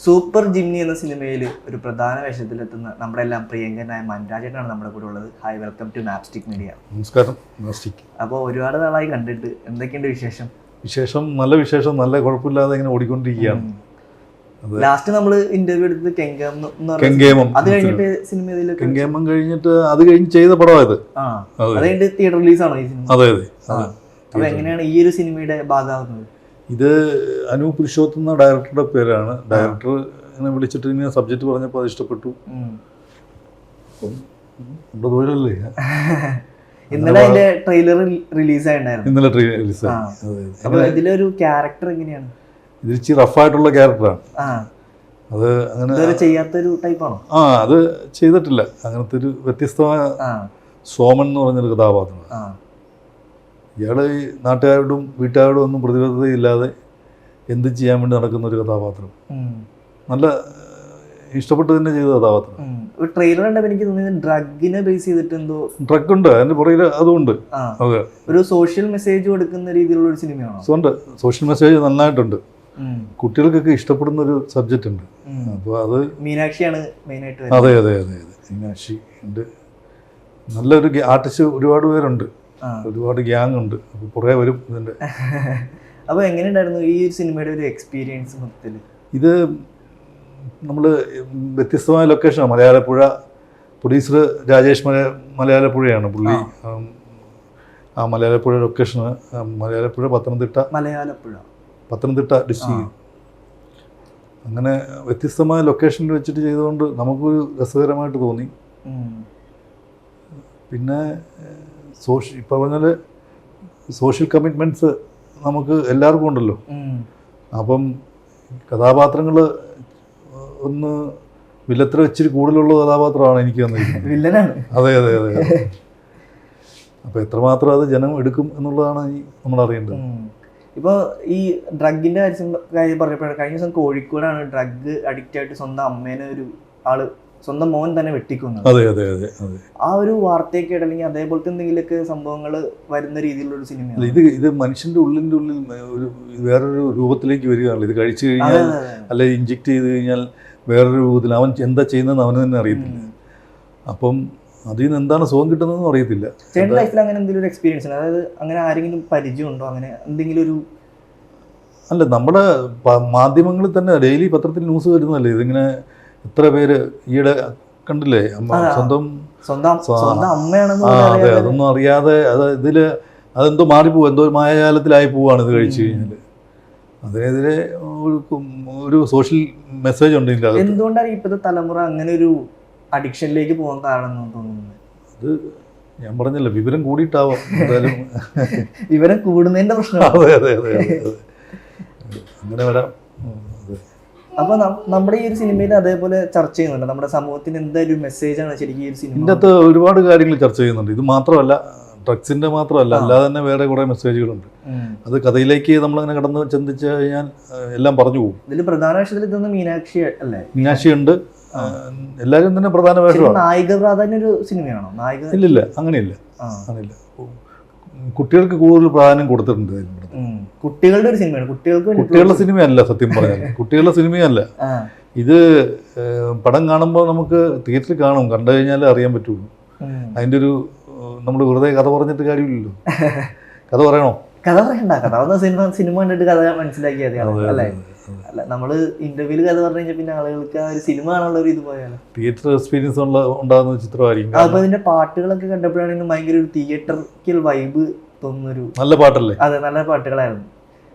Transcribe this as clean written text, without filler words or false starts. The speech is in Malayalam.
സൂപ്പർ ജിംനി എന്ന സിനിമയിൽ ഒരു പ്രധാന വേഷത്തിലെത്തുന്ന നമ്മുടെ എല്ലാം പ്രിയങ്കരനായ മൻരാജേട്ടനാണ് നമ്മുടെ കൂടെ ഉള്ളത്. Hi, welcome to Mapstick media. നമസ്കാരം. അപ്പോൾ ഒരുപാട് നാളായി കണ്ടിട്ട്, എന്തൊക്കെയുണ്ട് വിശേഷം? വിശേഷം, നല്ല കുഴപ്പമില്ലാതെ ഇങ്ങനെ ഓടിക്കൊണ്ടിരിക്കുകയാണ്. ലാസ്റ്റ് നമ്മൾ ഇന്റർവ്യൂ എടുത്തത് കെങ്കേമം. അത് കഴിഞ്ഞിട്ട് സിനിമ കെങ്കേമം കഴിഞ്ഞിട്ട് അത് കഴിഞ്ഞ് ചെയ്ത പടമായത്. അത് കഴിഞ്ഞിട്ട് തിയേറ്റർ റിലീസാണോ ഈ സിനിമ? അതെ അതെ. അപ്പൊ എങ്ങനെയാണ് ഈ ഒരു സിനിമയുടെ ഭാഗമാകുന്നത്? ഇത് അനൂപ് പുരുഷോത്തം എന്ന ഡയറക്ടറുടെ പേരാണ്. ഡയറക്ടർ ഇങ്ങനെ വിളിച്ചിട്ട് ഇങ്ങനെ സബ്ജക്റ്റ് പറഞ്ഞപ്പോൾ അത് ഇഷ്ടപ്പെട്ടു. നമ്മുടെ തൊഴിലല്ലേ. ഇന്നലെ അതിന്റെ ട്രെയിലർ റിലീസായിട്ടുണ്ടായിരുന്നു. ഇന്നലെ റിലീസായി. അപ്പൊ ഇതിലൊരു ക്യാരക്ടർ എങ്ങനെയാണ്? ഇത് ഇച്ചിരി റഫായിട്ടുള്ള ക്യാരക്ടറാണ്. അത് അങ്ങനെ ചെയ്യാത്തൊരു ടൈപ്പാണോ? അത് ചെയ്തിട്ടില്ല. അങ്ങനത്തെ ഒരു വ്യത്യസ്തമായ സോമൻ എന്ന് പറഞ്ഞൊരു കഥാപാത്രം. ഇയാള് ഈ നാട്ടുകാരോടും വീട്ടുകാരോടും ഒന്നും പ്രതിബദ്ധതയില്ലാതെ എന്ത് ചെയ്യാൻ വേണ്ടി നടക്കുന്ന ഒരു കഥാപാത്രം. നല്ല ഇഷ്ടപ്പെട്ട് തന്നെ ചെയ്ത കഥാപാത്രം. ട്രെയിലർ കണ്ടപ്പോൾ എനിക്ക് തോന്നിയത് ഡ്രഗിനെ ബേസ് ചെയ്തിട്ട് എന്തോ ഡ്രഗ് ഉണ്ട് അതിന്റെ പുറകിൽ. അതുകൊണ്ട് അതെ, ഒരു സോഷ്യൽ മെസ്സേജ് കൊടുക്കുന്ന രീതിയിലുള്ള ഒരു സിനിമയാണോ? ഉണ്ട്, സോഷ്യൽ മെസ്സേജ് നന്നായിട്ടുണ്ട്. കുട്ടികൾക്കൊക്കെ ഇഷ്ടപ്പെടുന്ന ഒരു സബ്ജക്റ്റ് ഉണ്ട്. അപ്പോൾ അത് മീനാക്ഷിയാണ് മെയിനായിട്ട്. അതെ അതെ അതെ അതെ, മീനാക്ഷി ഉണ്ട്. നല്ലൊരു ആർട്ടിസ്റ്റ് ഒരുപാട് പേരുണ്ട്, ഒരുപാട് ഗ്യാങ് ഉണ്ട്. അപ്പോൾ കുറേ വരും ഇതിൻ്റെ. അപ്പോൾ എങ്ങനെയുണ്ടായിരുന്നു ഈ സിനിമയുടെ ഒരു എക്സ്പീരിയൻസ് മൊത്തത്തിൽ? ഇത് നമ്മൾ വ്യത്യസ്തമായ ലൊക്കേഷനാണ്. മലയാലപ്പുഴ. പ്രൊഡ്യൂസർ രാജേഷ് മലയാലപ്പുഴയാണ് പുള്ളി. ആ മലയാലപ്പുഴ ലൊക്കേഷന് മലയാലപ്പുഴ പത്തനംതിട്ട ഡിസ്ട്രിക്ട്. അങ്ങനെ വ്യത്യസ്തമായ ലൊക്കേഷനിൽ വെച്ചിട്ട് ചെയ്തുകൊണ്ട് നമുക്കൊരു രസകരമായിട്ട് തോന്നി. പിന്നെ ഇപ്പോൾ പറഞ്ഞാൽ സോഷ്യൽ കമ്മിറ്റ്മെൻറ്റ്സ് നമുക്ക് എല്ലാവർക്കും ഉണ്ടല്ലോ. അപ്പം കഥാപാത്രങ്ങൾ ഒന്ന് വില്ലത്ര ഇച്ചിരി കൂടുതലുള്ള കഥാപാത്രമാണ് എനിക്ക് തന്നിരിക്കുന്നത്. അതെ അതെ അതെ. അപ്പോൾ എത്രമാത്രം അത് ജനം എടുക്കും എന്നുള്ളതാണ് നമ്മൾ അറിയേണ്ടത്. ഇപ്പോൾ ഈ ഡ്രഗിൻ്റെ കാര്യം പറഞ്ഞപ്പോഴാണ്, കഴിഞ്ഞ ദിവസം കോഴിക്കോടാണ് ഡ്രഗ് അഡിക്റ്റ് ആയിട്ട് സ്വന്തം അമ്മേനെ ഒരു ആള്, സ്വന്തം മോൻ തന്നെ വെട്ടിക്കുന്നത്. അതെ അതെ അതെ അതെ. ആ ഒരു വാർത്തയൊക്കെ അല്ലെങ്കിൽ അതേപോലത്തെ എന്തെങ്കിലുമൊക്കെ സംഭവങ്ങൾ വരുന്ന രീതിയിലുള്ള ഒരു സിനിമയാണ്. ഇത് മനുഷ്യന്റെ ഉള്ളിൽ ഒരു വേറൊരു രൂപത്തിലേക്ക് വരികയാണല്ലോ. ഇത് കഴിച്ചു കഴിഞ്ഞാൽ അല്ലെ ഇഞ്ചെക്ട് ചെയ്ത് കഴിഞ്ഞാൽ വേറൊരു രൂപത്തിൽ അവൻ എന്താ ചെയ്യുന്നതെന്ന് അവന് തന്നെ അറിയത്തില്ല. അപ്പം അതിൽ നിന്ന് എന്താണ് സുഖം കിട്ടുന്നതെന്നും അറിയത്തില്ല. ചേട്ടൻ ലൈഫിൽ അങ്ങനെ എന്തെങ്കിലും ഒരു എക്സ്പീരിയൻസ് ഉണ്ട്? അതായത് അങ്ങനെ ആരെങ്കിലും പരിചയമുണ്ടോ, അങ്ങനെ എന്തെങ്കിലും ഒരു? അല്ല, നമ്മുടെ മാധ്യമങ്ങളിൽ തന്നെ ഡെയിലി പത്രത്തിൽ ന്യൂസ് വരുന്നതല്ലേ ഇതിങ്ങനെ. എത്ര പേര് ഈയിടെ കണ്ടില്ലേ, സ്വന്തം അമ്മയാണെന്ന്. അതെ, അതൊന്നും അറിയാതെ അതെന്തോ മാറിപ്പോവും, എന്തോ ഒരു മായാജാലത്തിലായി പോവാണ് ഇത് കഴിച്ചു കഴിഞ്ഞാൽ. അതിനെതിരെ ഒരു സോഷ്യൽ മെസ്സേജ് ഉണ്ട് ഇതിൻ്റെ അകത്ത്. എന്തുകൊണ്ടാണ് ഇപ്പോഴത്തെ തലമുറ അങ്ങനെ ഒരു അഡിക്ഷനിലേക്ക് പോകാൻ കാരണം തോന്നുന്നത്? അത് ഞാൻ പറഞ്ഞല്ലോ, വിവരം കൂടിയിട്ടാവാം. എന്തായാലും വിവരം കൂടുന്നതിന്റെ പ്രശ്നം. അതെ അതെ അതെ അതെ, അങ്ങനെ വരാം. അപ്പൊ നമ്മുടെ ഈ ഒരു സിനിമയിൽ അതേപോലെ ചർച്ച ചെയ്യുന്നുണ്ട്, നമ്മുടെ സമൂഹത്തിന് എന്തായാലും ഒരു മെസ്സേജാണ് ശരിക്കും ഈ ഒരു സിനിമ. ഇതിൻ്റെ അകത്ത് ഒരുപാട് കാര്യങ്ങൾ ചർച്ച ചെയ്യുന്നുണ്ട്. ഇത് മാത്രമല്ല, ഡ്രഗ്സിന്റെ മാത്രമല്ല, അല്ലാതെ തന്നെ വേറെ കുറെ മെസ്സേജുകളുണ്ട്. അത് കഥയിലേക്ക് നമ്മളങ്ങനെ കടന്ന് ചിന്തിച്ചു കഴിഞ്ഞാൽ എല്ലാം പറഞ്ഞു പോകും. ഇതിൽ പ്രധാന വേഷത്തിൽ ഇതൊന്ന് മീനാക്ഷി അല്ലേ? മീനാക്ഷി ഉണ്ട്. എല്ലാവരും തന്നെ പ്രധാന വേഷമാണ്. നായിക പ്രാധാന്യ ഒരു സിനിമയാണോ? നായിക ഇല്ലില്ല, അങ്ങനെയില്ല. കുട്ടികൾക്ക് കൂടുതൽ പ്രാധാന്യം കൊടുത്തിട്ടുണ്ട്. കുട്ടികളുടെ ഒരു സിനിമയാണ്. കുട്ടികളുടെ സിനിമയല്ല, സത്യം പറഞ്ഞാൽ കുട്ടികളുടെ സിനിമയല്ല ഇത്. പടം കാണുമ്പോൾ നമുക്ക് തിയേറ്ററിൽ കാണും, കണ്ടു കഴിഞ്ഞാലേ അറിയാൻ പറ്റുള്ളൂ. അതിൻ്റെ ഒരു നമ്മൾ വെറുതെ കഥ പറഞ്ഞിട്ട് കാര്യമില്ലല്ലോ. കഥ പറയണോ? കഥ പറയണ്ട, കഥ സിനിമ കണ്ടിട്ട് കഥ മനസ്സിലാക്കിയാൽ അല്ലേ? അല്ല, നമ്മള് ഇന്റർവ്യൂല് കഥ പറഞ്ഞു കഴിഞ്ഞാൽ പിന്നെ ആളുകൾക്ക് ആ ഒരു സിനിമ കാണാനുള്ള ഒരു ഇത് പോയാലോ, തിയേറ്റർ എക്സ്പീരിയൻസ് ഉണ്ടാകുന്ന ചിത്രമായിരിക്കും. അപ്പൊ ഇതിന്റെ പാട്ടുകളൊക്കെ കണ്ടപ്പോഴാണെങ്കിലും ഭയങ്കര ഒരു തിയേറ്ററിക്കൽ വൈബ് തോന്നുന്നൊരു നല്ല പാട്ടല്ലേ? അതെ, നല്ല പാട്ടുകളായിരുന്നു.